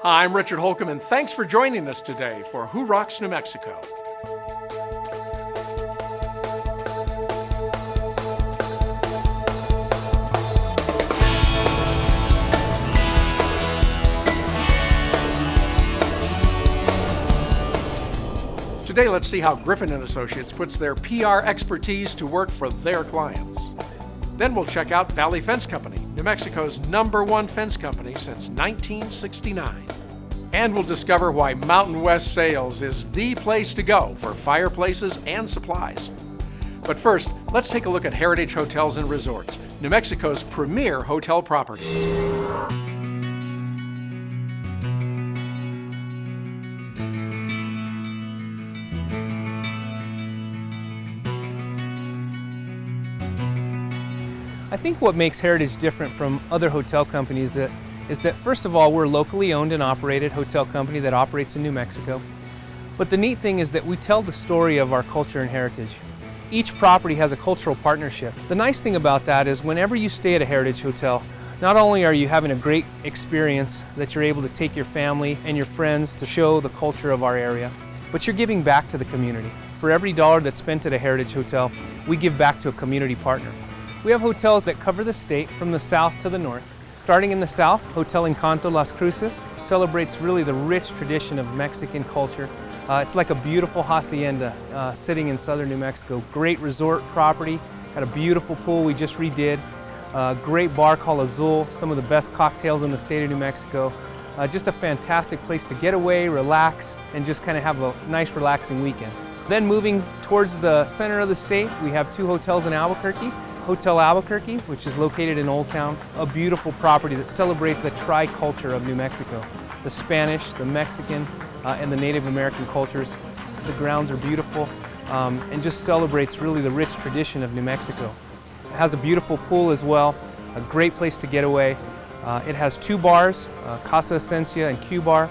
Hi, I'm Richard Holcomb, and thanks for joining us today for Who Rocks New Mexico. Today, let's see how Griffin & Associates puts their PR expertise to work for their clients. Then we'll check out Valley Fence Company, New Mexico's #1 fence company since 1969. And we'll discover why Mountain West Sales is the place to go for fireplaces and supplies. But first, let's take a look at Heritage Hotels and Resorts, New Mexico's premier hotel properties. I think what makes Heritage different from other hotel companies is that first of all, we're a locally owned and operated hotel company that operates in New Mexico. But the neat thing is that we tell the story of our culture and heritage. Each property has a cultural partnership. The nice thing about that is whenever you stay at a Heritage Hotel, not only are you having a great experience that you're able to take your family and your friends to show the culture of our area, but you're giving back to the community. For every dollar that's spent at a Heritage Hotel, we give back to a community partner. We have hotels that cover the state from the south to the north. Starting in the south, Hotel Encanto Las Cruces celebrates really the rich tradition of Mexican culture. It's like a beautiful hacienda sitting in southern New Mexico. Great resort property, got a beautiful pool we just redid. Great bar called Azul, some of the best cocktails in the state of New Mexico. Just a fantastic place to get away, relax, and just kind of have a nice relaxing weekend. Then moving towards the center of the state, we have 2 hotels in Albuquerque. Hotel Albuquerque, which is located in Old Town, a beautiful property that celebrates the tri-culture of New Mexico. The Spanish, the Mexican, and the Native American cultures. The grounds are beautiful and just celebrates really the rich tradition of New Mexico. It has a beautiful pool as well, a great place to get away. It has 2 bars, Casa Esencia and Q Bar.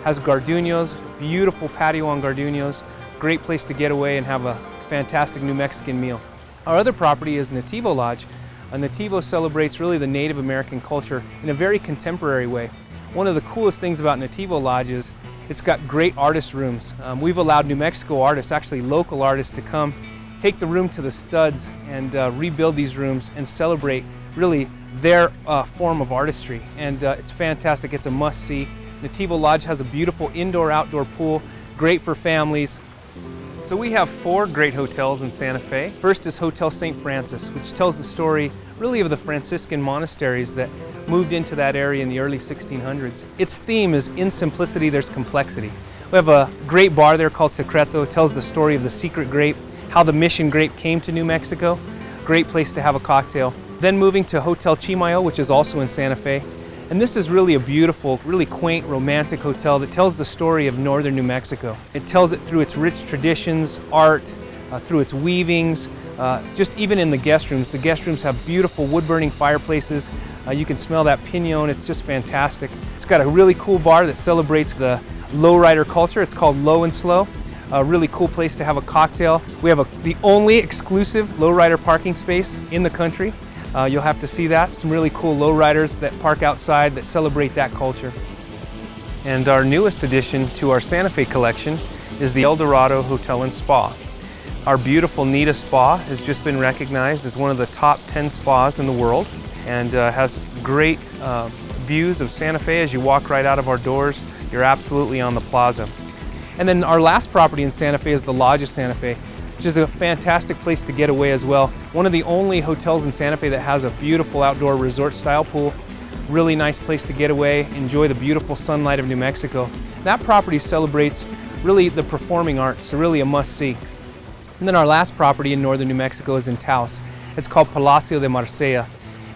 Has Garduños, beautiful patio on Garduños, great place to get away and have a fantastic New Mexican meal. Our other property is Nativo Lodge. Nativo celebrates really the Native American culture in a very contemporary way. One of the coolest things about Nativo Lodge is it's got great artist rooms. We've allowed New Mexico artists, actually local artists, to come, take the room to the studs and rebuild these rooms and celebrate really their form of artistry. And it's fantastic, it's a must-see. Nativo Lodge has a beautiful indoor-outdoor pool, great for families. So we have 4 great hotels in Santa Fe. First is Hotel St. Francis, which tells the story really of the Franciscan monasteries that moved into that area in the early 1600s. Its theme is in simplicity there's complexity. We have a great bar there called Secreto. It tells the story of the secret grape, how the mission grape came to New Mexico. Great place to have a cocktail. Then moving to Hotel Chimayo, which is also in Santa Fe. And this is really a beautiful, really quaint, romantic hotel that tells the story of northern New Mexico. It tells it through its rich traditions, art, through its weavings, just even in the guest rooms. The guest rooms have beautiful wood-burning fireplaces. You can smell that pinon, it's just fantastic. It's got a really cool bar that celebrates the lowrider culture. It's called Low and Slow. A really cool place to have a cocktail. We have the only exclusive lowrider parking space in the country. You'll have to see that. Some really cool lowriders that park outside that celebrate that culture. And our newest addition to our Santa Fe collection is the El Dorado Hotel and Spa. Our beautiful Nita Spa has just been recognized as one of the top 10 spas in the world and has great views of Santa Fe. As you walk right out of our doors, you're absolutely on the plaza. And then our last property in Santa Fe is the Lodge of Santa Fe, which is a fantastic place to get away as well. One of the only hotels in Santa Fe that has a beautiful outdoor resort style pool. Really nice place to get away, enjoy the beautiful sunlight of New Mexico. That property celebrates really the performing arts, so really a must-see. And then our last property in northern New Mexico is in Taos. It's called Palacio de Marsella,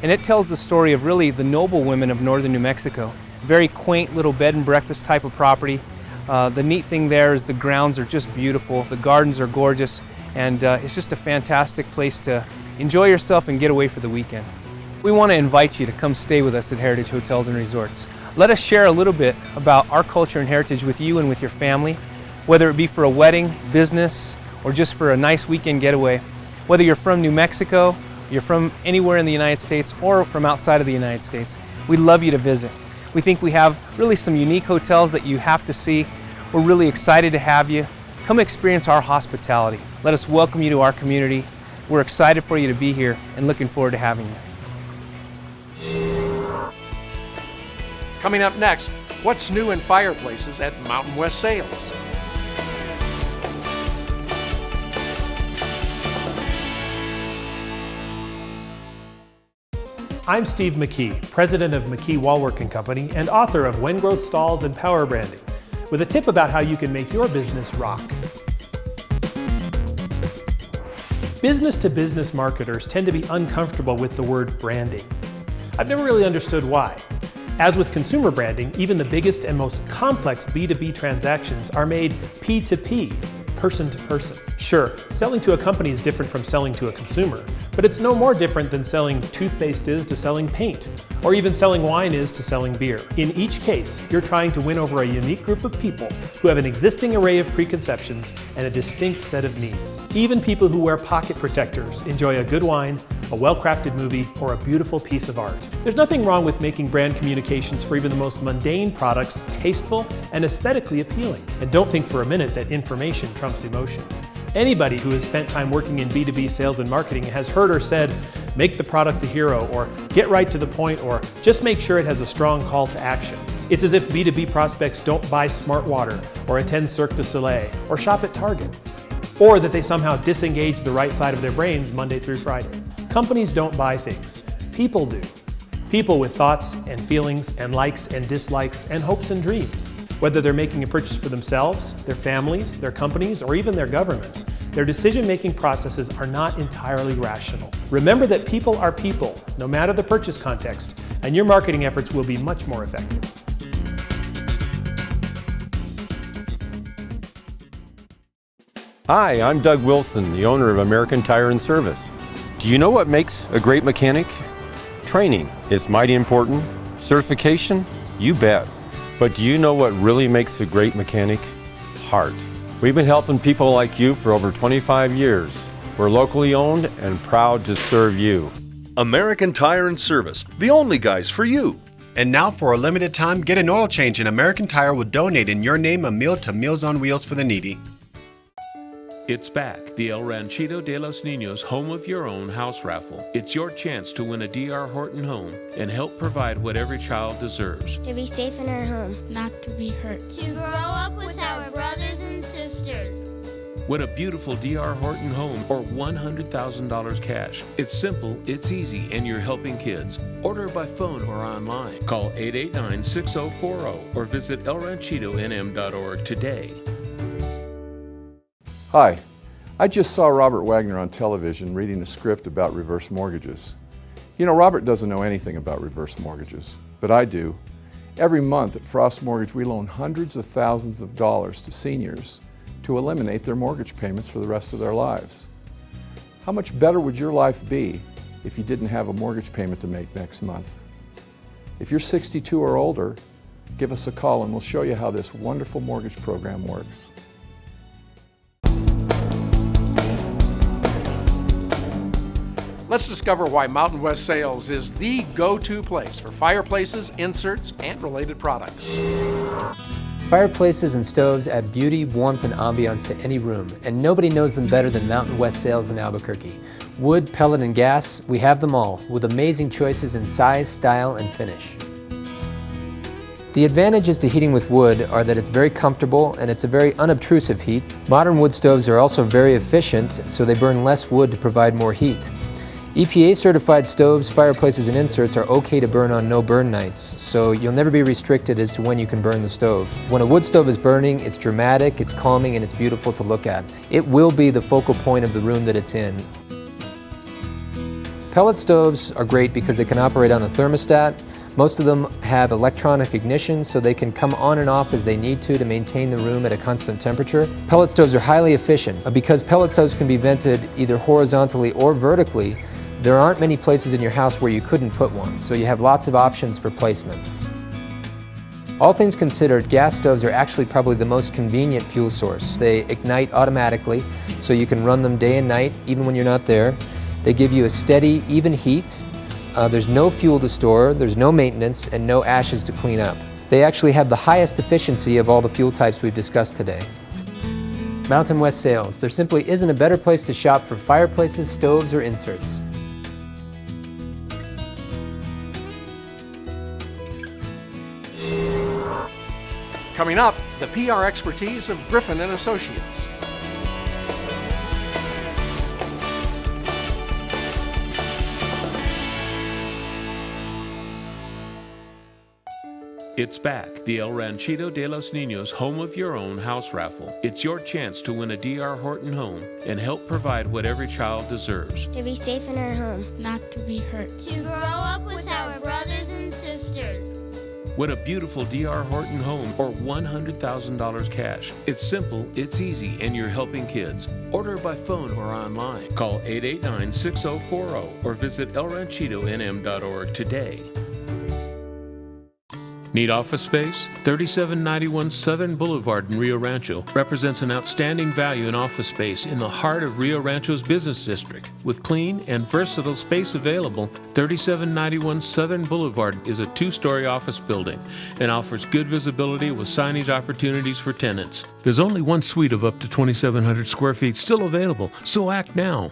and it tells the story of really the noble women of northern New Mexico. Very quaint little bed and breakfast type of property. The neat thing there is the grounds are just beautiful, the gardens are gorgeous, and it's just a fantastic place to enjoy yourself and get away for the weekend. We want to invite you to come stay with us at Heritage Hotels and Resorts. Let us share a little bit about our culture and heritage with you and with your family, whether it be for a wedding, business, or just for a nice weekend getaway. Whether you're from New Mexico, you're from anywhere in the United States, or from outside of the United States, we'd love you to visit. We think we have really some unique hotels that you have to see. We're really excited to have you. Come experience our hospitality. Let us welcome you to our community. We're excited for you to be here and looking forward to having you. Coming up next, what's new in fireplaces at Mountain West Sales? I'm Steve McKee, president of McKee Wallworking Company and author of When Growth Stalls and Power Branding, with a tip about how you can make your business rock. Business-to-business marketers tend to be uncomfortable with the word branding. I've never really understood why. As with consumer branding, even the biggest and most complex B2B transactions are made P2P, person to person. Sure, selling to a company is different from selling to a consumer, but it's no more different than selling toothpaste is to selling paint, or even selling wine is to selling beer. In each case, you're trying to win over a unique group of people who have an existing array of preconceptions and a distinct set of needs. Even people who wear pocket protectors enjoy a good wine, a well-crafted movie, or a beautiful piece of art. There's nothing wrong with making brand communications for even the most mundane products tasteful and aesthetically appealing. And don't think for a minute that information trumps emotion. Anybody who has spent time working in B2B sales and marketing has heard or said, make the product the hero, or get right to the point, or just make sure it has a strong call to action. It's as if B2B prospects don't buy Smart Water, or attend Cirque du Soleil, or shop at Target, or that they somehow disengage the right side of their brains Monday through Friday. Companies don't buy things, people do. People with thoughts and feelings and likes and dislikes and hopes and dreams. Whether they're making a purchase for themselves, their families, their companies, or even their government, their decision-making processes are not entirely rational. Remember that people are people, no matter the purchase context, and your marketing efforts will be much more effective. Hi, I'm Doug Wilson, the owner of American Tire and Service. Do you know what makes a great mechanic? Training is mighty important. Certification? You bet. But do you know what really makes a great mechanic? Heart. We've been helping people like you for over 25 years. We're locally owned and proud to serve you. American Tire and Service, the only guys for you. And now for a limited time, get an oil change and American Tire will donate in your name a meal to Meals on Wheels for the needy. It's back, the El Ranchito de los Niños Home of Your Own house raffle. It's your chance to win a D.R. Horton home and help provide what every child deserves. To be safe in our home. Not to be hurt. To grow up with our brothers and sisters. Win a beautiful D.R. Horton home or $100,000 cash. It's simple, it's easy, and you're helping kids. Order by phone or online. Call 889-6040 or visit elranchitonm.org today. Hi, I just saw Robert Wagner on television reading a script about reverse mortgages. You know, Robert doesn't know anything about reverse mortgages, but I do. Every month at Frost Mortgage, we loan hundreds of thousands of dollars to seniors to eliminate their mortgage payments for the rest of their lives. How much better would your life be if you didn't have a mortgage payment to make next month? If you're 62 or older, give us a call and we'll show you how this wonderful mortgage program works. Let's discover why Mountain West Sales is the go-to place for fireplaces, inserts, and related products. Fireplaces and stoves add beauty, warmth, and ambiance to any room, and nobody knows them better than Mountain West Sales in Albuquerque. Wood, pellet, and gas, we have them all, with amazing choices in size, style, and finish. The advantages to heating with wood are that it's very comfortable and it's a very unobtrusive heat. Modern wood stoves are also very efficient, so they burn less wood to provide more heat. EPA certified stoves, fireplaces, and inserts are okay to burn on no burn nights, so you'll never be restricted as to when you can burn the stove. When a wood stove is burning, it's dramatic, it's calming, and it's beautiful to look at. It will be the focal point of the room that it's in. Pellet stoves are great because they can operate on a thermostat. Most of them have electronic ignition, so they can come on and off as they need to maintain the room at a constant temperature. Pellet stoves are highly efficient. Because pellet stoves can be vented either horizontally or vertically, there aren't many places in your house where you couldn't put one, so you have lots of options for placement. All things considered, gas stoves are actually probably the most convenient fuel source. They ignite automatically, so you can run them day and night, even when you're not there. They give you a steady, even heat. There's no fuel to store, there's no maintenance, and no ashes to clean up. They actually have the highest efficiency of all the fuel types we've discussed today. Mountain West Sales. There simply isn't a better place to shop for fireplaces, stoves, or inserts. Coming up, the PR expertise of Griffin & Associates. It's back, the El Ranchito de los Niños Home of Your Own house raffle. It's your chance to win a D.R. Horton home and help provide what every child deserves. To be safe in our home, not to be hurt. To grow up with our brothers and sisters. Win a beautiful D.R. Horton home or $100,000 cash. It's simple, it's easy, and you're helping kids. Order by phone or online. Call 889-6040 or visit elranchitonm.org today. Need office space? 3791 Southern Boulevard in Rio Rancho represents an outstanding value in office space in the heart of Rio Rancho's business district. With clean and versatile space available, 3791 Southern Boulevard is a 2-story office building and offers good visibility with signage opportunities for tenants. There's only one suite of up to 2,700 square feet still available, so act now.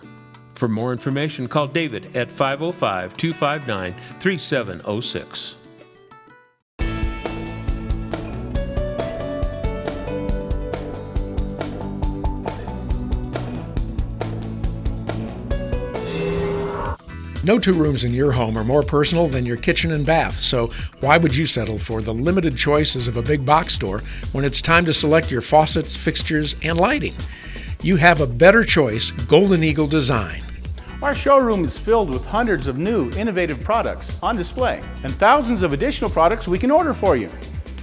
For more information, call David at 505-259-3706. No two rooms in your home are more personal than your kitchen and bath, so why would you settle for the limited choices of a big box store when it's time to select your faucets, fixtures, and lighting? You have a better choice, Golden Eagle Design. Our showroom is filled with hundreds of new, innovative products on display and thousands of additional products we can order for you.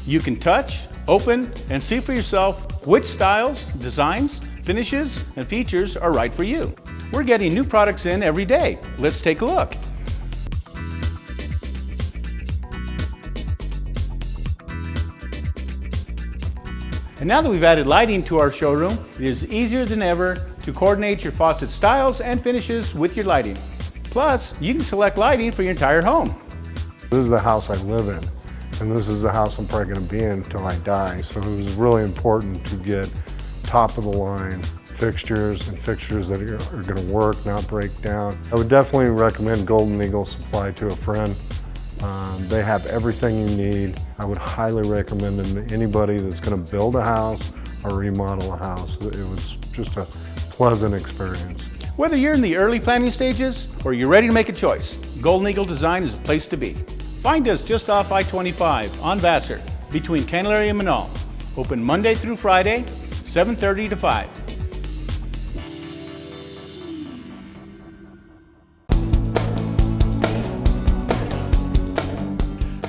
You can touch, open, and see for yourself which styles, designs, finishes, and features are right for you. We're getting new products in every day. Let's take a look. And now that we've added lighting to our showroom, it is easier than ever to coordinate your faucet styles and finishes with your lighting. Plus, you can select lighting for your entire home. This is the house I live in, and this is the house I'm probably going to be in until I die. So it was really important to get top of the line fixtures and fixtures that are going to work, not break down. I would definitely recommend Golden Eagle Supply to a friend. They have everything you need. I would highly recommend them to anybody that's going to build a house or remodel a house. It was just a pleasant experience. Whether you're in the early planning stages or you're ready to make a choice, Golden Eagle Design is a place to be. Find us just off I-25 on Vassar between Candelaria and Manal. Open Monday through Friday, 7:30 to 5.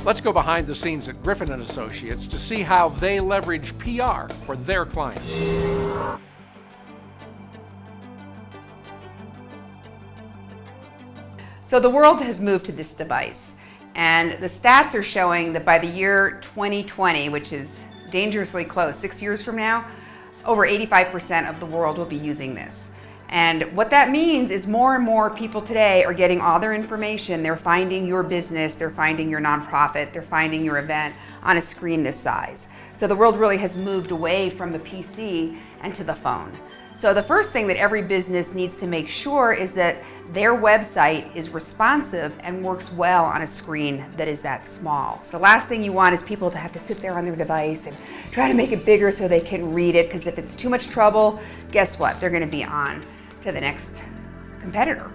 Let's go behind the scenes at Griffin & Associates to see how they leverage PR for their clients. So the world has moved to this device, and the stats are showing that by the year 2020, which is dangerously close, 6 years from now, over 85% of the world will be using this. And what that means is more and more people today are getting all their information. They're finding your business, they're finding your nonprofit, they're finding your event on a screen this size. So the world really has moved away from the PC and to the phone. So the first thing that every business needs to make sure is that their website is responsive and works well on a screen that is that small. So the last thing you want is people to have to sit there on their device and try to make it bigger so they can read it, because if it's too much trouble, guess what? They're going to be on to the next competitor.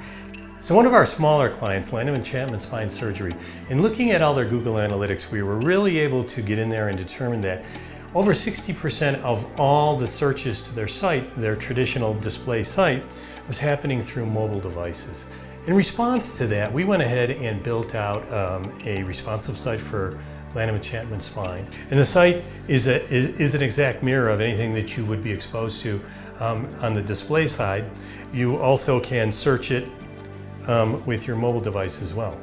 So one of our smaller clients, Land of Enchantment Spine Surgery, in looking at all their Google Analytics, we were really able to get in there and determine that over 60% of all the searches to their site, their traditional display site, was happening through mobile devices. In response to that, we went ahead and built out a responsive site for Land of Enchantment Spine. And the site is an exact mirror of anything that you would be exposed to on the display side. You also can search it with your mobile device as well.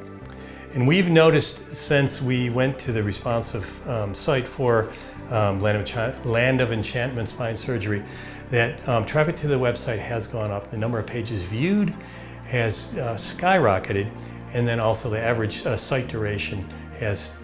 And we've noticed since we went to the responsive site for Land of Enchantment Spine Surgery that traffic to the website has gone up. The number of pages viewed has skyrocketed, And then also the average site duration is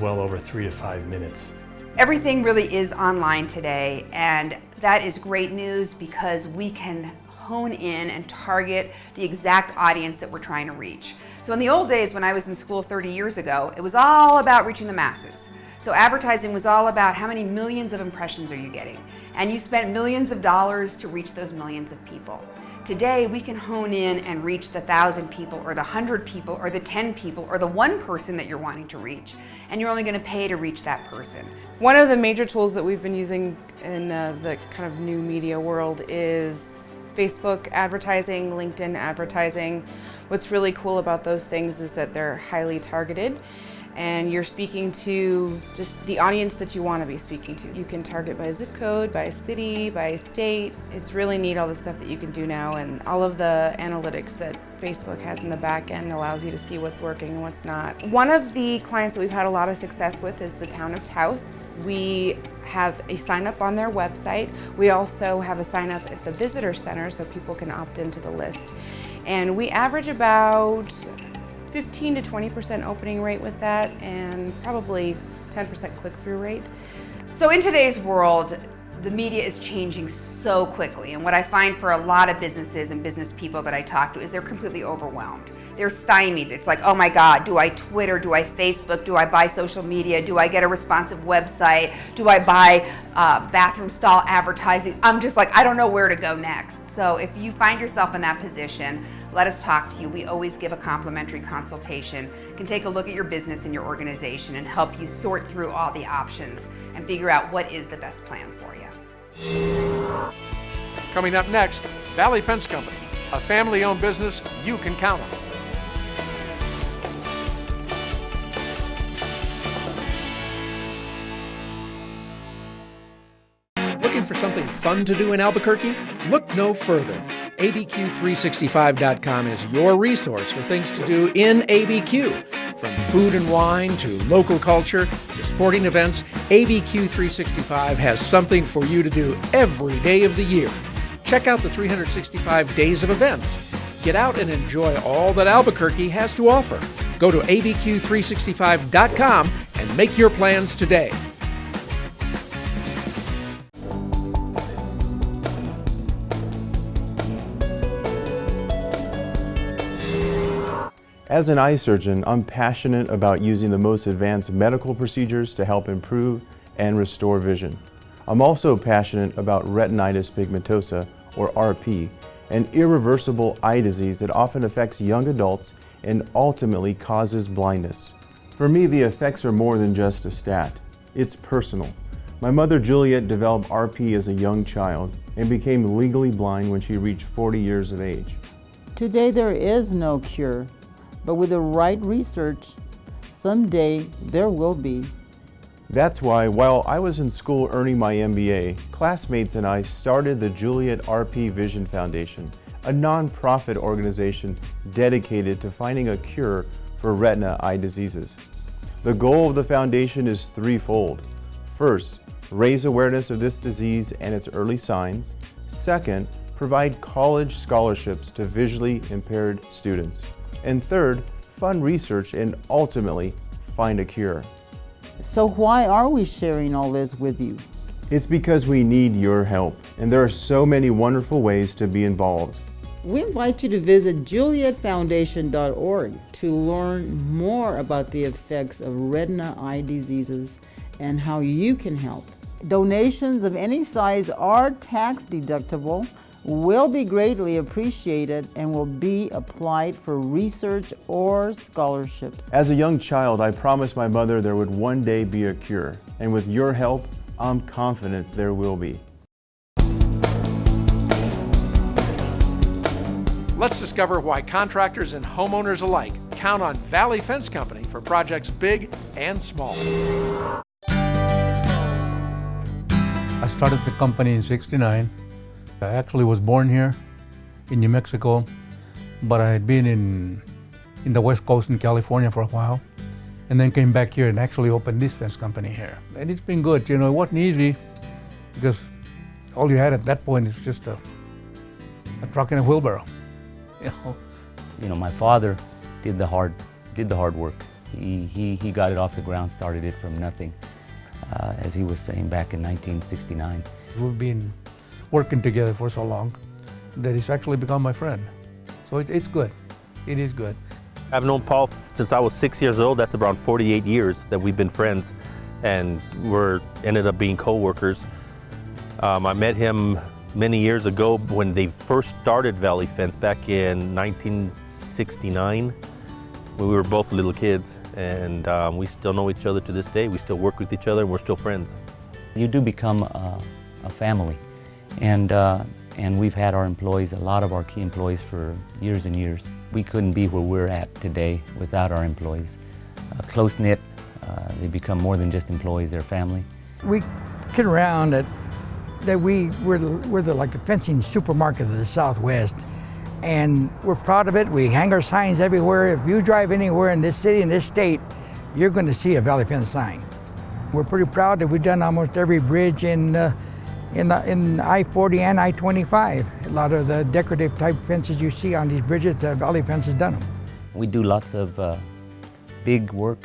well over 3 to 5 minutes. Everything really is online today, and that is great news because we can hone in and target the exact audience that we're trying to reach. So in the old days when I was in school 30 years ago, it was all about reaching the masses. So advertising was all about how many millions of impressions are you getting, and you spent millions of dollars to reach those millions of people. Today, we can hone in and reach the 1,000 people or the 100 people or the 10 people or the one person that you're wanting to reach. And you're only going to pay to reach that person. One of the major tools that we've been using in the kind of new media world is Facebook advertising, LinkedIn advertising. What's really cool about those things is that they're highly targeted and you're speaking to just the audience that you want to be speaking to. You can target by zip code, by city, by state. It's really neat all the stuff that you can do now, and all of the analytics that Facebook has in the back end allows you to see what's working and what's not. One of the clients that we've had a lot of success with is the town of Taos. We have a sign up on their website. We also have a sign up at the visitor center so people can opt into the list. And we average about 15 to 20% opening rate with that, and probably 10% click-through rate. So in today's world, the media is changing so quickly, and what I find for a lot of businesses and business people that I talk to is they're completely overwhelmed. They're stymied. It's like, oh my God, do I Twitter, do I Facebook, do I buy social media, do I get a responsive website, do I buy bathroom stall advertising? I'm just like, I don't know where to go next. So if you find yourself in that position, let us talk to you. We always give a complimentary consultation, can take a look at your business and your organization and help you sort through all the options and figure out what is the best plan for you. Coming up next, Valley Fence Company, a family-owned business you can count on. Looking for something fun to do in Albuquerque? Look no further. ABQ365.com is your resource for things to do in ABQ. From food and wine to local culture to sporting events, ABQ365 has something for you to do every day of the year. Check out the 365 days of events. Get out and enjoy all that Albuquerque has to offer. Go to ABQ365.com and make your plans today. As an eye surgeon, I'm passionate about using the most advanced medical procedures to help improve and restore vision. I'm also passionate about retinitis pigmentosa, or RP, an irreversible eye disease that often affects young adults and ultimately causes blindness. For me, the effects are more than just a stat. It's personal. My mother, Juliet, developed RP as a young child and became legally blind when she reached 40 years of age. Today there is no cure. But with the right research, someday there will be. That's why, while I was in school earning my MBA, classmates and I started the Juliet RP Vision Foundation, a non-profit organization dedicated to finding a cure for retina eye diseases. The goal of the foundation is threefold. First, raise awareness of this disease and its early signs. Second, provide college scholarships to visually impaired students. And third, fund research and ultimately find a cure. So why are we sharing all this with you? It's because we need your help, and there are so many wonderful ways to be involved. We invite you to visit julietfoundation.org to learn more about the effects of retina eye diseases and how you can help. Donations of any size are tax deductible, will be greatly appreciated, and will be applied for research or scholarships. As a young child, I promised my mother there would one day be a cure, and with your help, I'm confident there will be. Let's discover why contractors and homeowners alike count on Valley Fence Company for projects big and small. I started the company in '69. I actually was born here in New Mexico, but I had been in the West Coast in California for a while, and then came back here and actually opened this fence company here. And it's been good. You know, it wasn't easy because all you had at that point is just a truck and a wheelbarrow. You know, my father did the hard work. He got it off the ground, started it from nothing, as he was saying back in 1969. We've been working together for so long that he's actually become my friend. So it's good. It is good. I've known Paul since I was 6 years old. That's around 48 years that we've been friends, and we're ended up being co-workers. I met him many years ago when they first started Valley Fence back in 1969. We were both little kids, and we still know each other to this day. We still work with each other, and we're still friends. You do become a family, and we've had our employees, a lot of our key employees, for years and years. We couldn't be where we're at today without our employees. Close-knit, they become more than just employees, they're family. We kid around that we're like the fencing supermarket of the Southwest, and we're proud of it. We hang our signs everywhere. If you drive anywhere in this city, in this state, you're going to see a Valley Fence sign. We're pretty proud that we've done almost every bridge in I-40 and I-25. A lot of the decorative type fences you see on these bridges, Valley Fence has done them. We do lots of big work.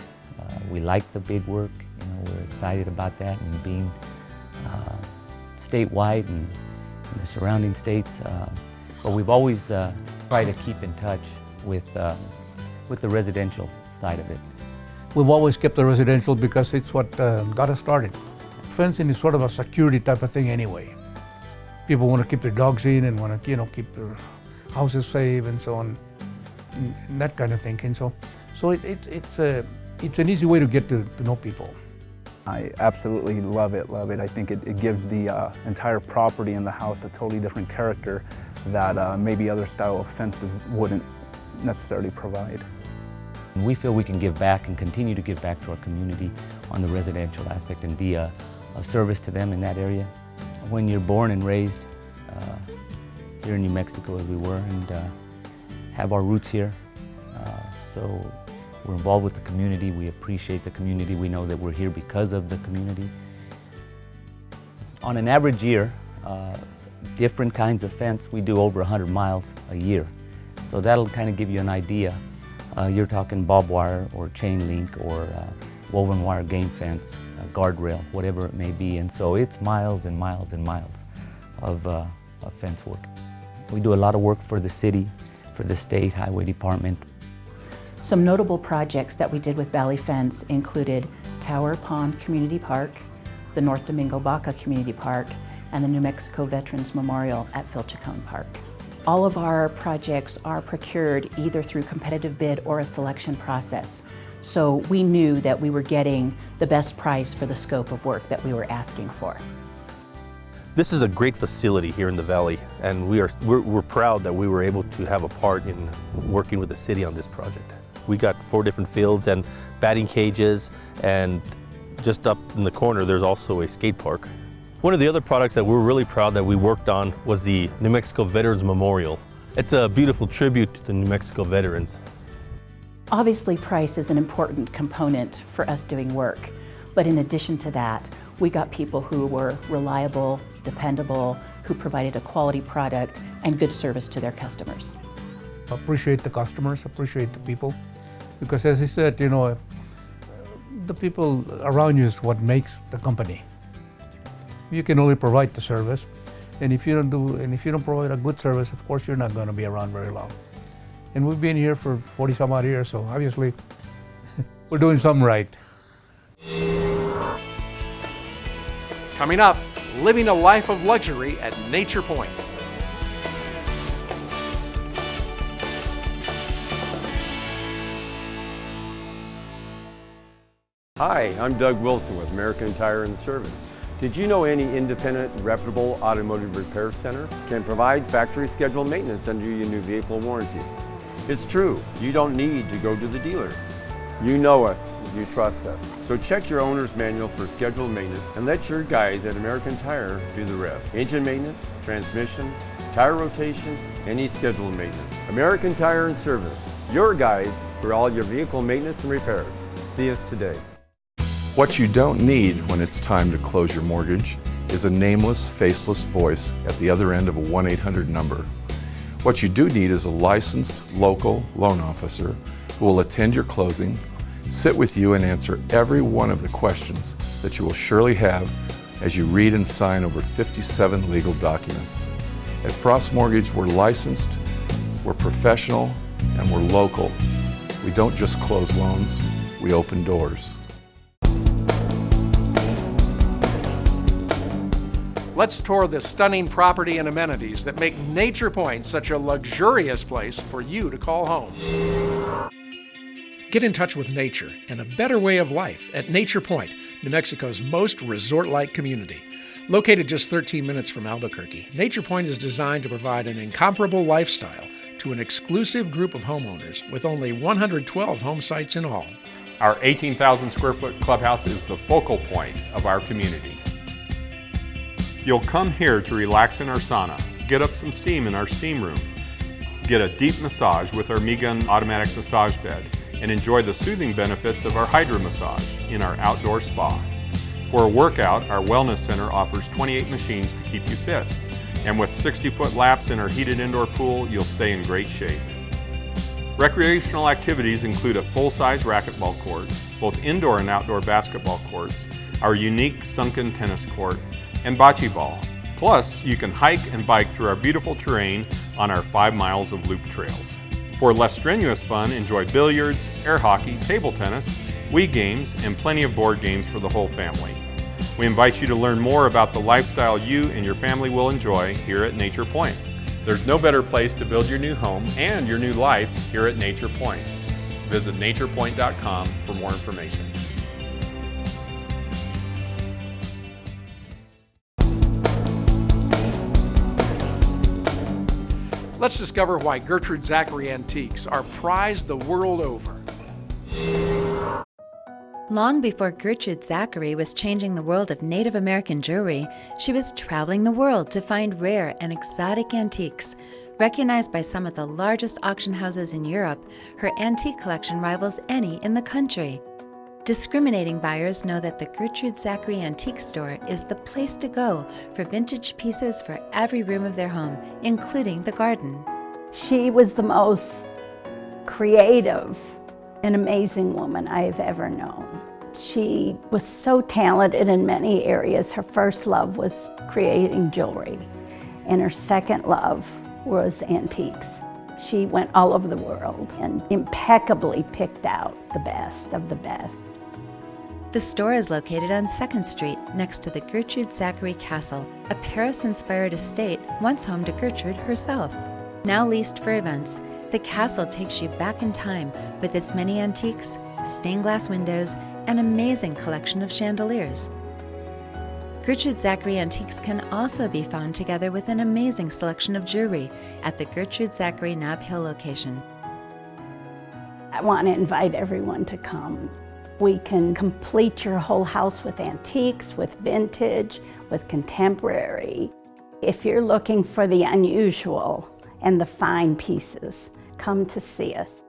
We like the big work. You know, we're excited about that, and being statewide and the surrounding states. But we've always tried to keep in touch with the residential side of it. We've always kept the residential because it's what got us started. Fencing is sort of a security type of thing anyway. People want to keep their dogs in and want to, keep their houses safe and so on, and that kind of thing. And so it's an easy way to get to know people. I absolutely love it. I think it gives the entire property and the house a totally different character that maybe other style of fences wouldn't necessarily provide. We feel we can give back and continue to give back to our community on the residential aspect and be a service to them in that area. When you're born and raised here in New Mexico, as we were, and have our roots here, so we're involved with the community. We appreciate the community. We know that we're here because of the community. On an average year, different kinds of fence, we do over 100 miles a year. So that'll kind of give you an idea. You're talking barbed wire or chain link or woven wire game fence, guardrail, whatever it may be. And so it's miles and miles and miles of fence work. We do a lot of work for the city, for the state highway department. Some notable projects that we did with Valley Fence included Tower Pond Community Park, the North Domingo Baca Community Park, and the New Mexico Veterans Memorial at Filchacone Park. All of our projects are procured either through competitive bid or a selection process. So we knew that we were getting the best price for the scope of work that we were asking for. This is a great facility here in the Valley, and we're proud that we were able to have a part in working with the city on this project. We got 4 different fields and batting cages, and just up in the corner there's also a skate park. One of the other products that we're really proud that we worked on was the New Mexico Veterans Memorial. It's a beautiful tribute to the New Mexico veterans. Obviously, price is an important component for us doing work, but in addition to that, we got people who were reliable, dependable, who provided a quality product and good service to their customers. Appreciate the customers, appreciate the people, because as I said, the people around you is what makes the company. You can only provide the service, and if you don't provide a good service, of course you're not going to be around very long. And we've been here for 40-some odd years, so obviously we're doing something right. Coming up, living a life of luxury at Nature Point. Hi, I'm Doug Wilson with American Tire and Service. Did you know any independent, reputable automotive repair center can provide factory scheduled maintenance under your new vehicle warranty? It's true, you don't need to go to the dealer. You know us, you trust us. So check your owner's manual for scheduled maintenance and let your guys at American Tire do the rest. Engine maintenance, transmission, tire rotation, any scheduled maintenance. American Tire and Service, your guys for all your vehicle maintenance and repairs. See us today. What you don't need when it's time to close your mortgage is a nameless, faceless voice at the other end of a 1-800 number. What you do need is a licensed local loan officer who will attend your closing, sit with you, and answer every one of the questions that you will surely have as you read and sign over 57 legal documents. At Frost Mortgage, we're licensed, we're professional, and we're local. We don't just close loans, we open doors. Let's tour the stunning property and amenities that make Nature Point such a luxurious place for you to call home. Get in touch with nature and a better way of life at Nature Point, New Mexico's most resort-like community. Located just 13 minutes from Albuquerque, Nature Point is designed to provide an incomparable lifestyle to an exclusive group of homeowners with only 112 home sites in all. Our 18,000 square foot clubhouse is the focal point of our community. You'll come here to relax in our sauna, get up some steam in our steam room, get a deep massage with our Migun automatic massage bed, and enjoy the soothing benefits of our Hydra massage in our outdoor spa. For a workout, our wellness center offers 28 machines to keep you fit. And with 60-foot laps in our heated indoor pool, you'll stay in great shape. Recreational activities include a full-size racquetball court, both indoor and outdoor basketball courts, our unique sunken tennis court, and bocce ball. Plus, you can hike and bike through our beautiful terrain on our 5 miles of loop trails. For less strenuous fun, enjoy billiards, air hockey, table tennis, Wii games, and plenty of board games for the whole family. We invite you to learn more about the lifestyle you and your family will enjoy here at Nature Point. There's no better place to build your new home and your new life here at Nature Point. Visit naturepoint.com for more information. Let's discover why Gertrude Zachary Antiques are prized the world over. Long before Gertrude Zachary was changing the world of Native American jewelry, she was traveling the world to find rare and exotic antiques. Recognized by some of the largest auction houses in Europe, her antique collection rivals any in the country. Discriminating buyers know that the Gertrude Zachary Antique Store is the place to go for vintage pieces for every room of their home, including the garden. She was the most creative and amazing woman I have ever known. She was so talented in many areas. Her first love was creating jewelry, and her second love was antiques. She went all over the world and impeccably picked out the best of the best. The store is located on 2nd Street, next to the Gertrude Zachary Castle, a Paris-inspired estate once home to Gertrude herself. Now leased for events, the castle takes you back in time with its many antiques, stained glass windows, and amazing collection of chandeliers. Gertrude Zachary Antiques can also be found together with an amazing selection of jewelry at the Gertrude Zachary Nob Hill location. I want to invite everyone to come. We can complete your whole house with antiques, with vintage, with contemporary. If you're looking for the unusual and the fine pieces, come to see us.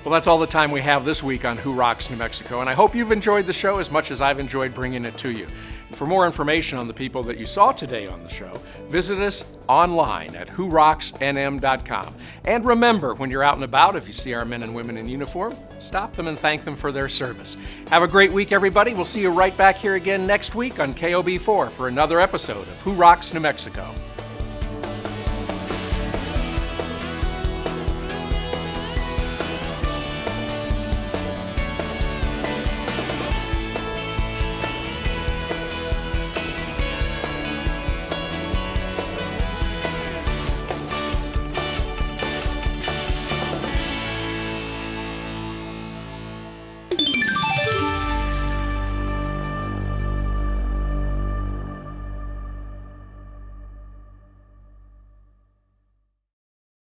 Well, that's all the time we have this week on Who Rocks New Mexico, and I hope you've enjoyed the show as much as I've enjoyed bringing it to you. And for more information on the people that you saw today on the show, visit us online at whorocksnm.com. And remember, when you're out and about, if you see our men and women in uniform, stop them and thank them for their service. Have a great week, everybody. We'll see you right back here again next week on KOB4 for another episode of Who Rocks New Mexico.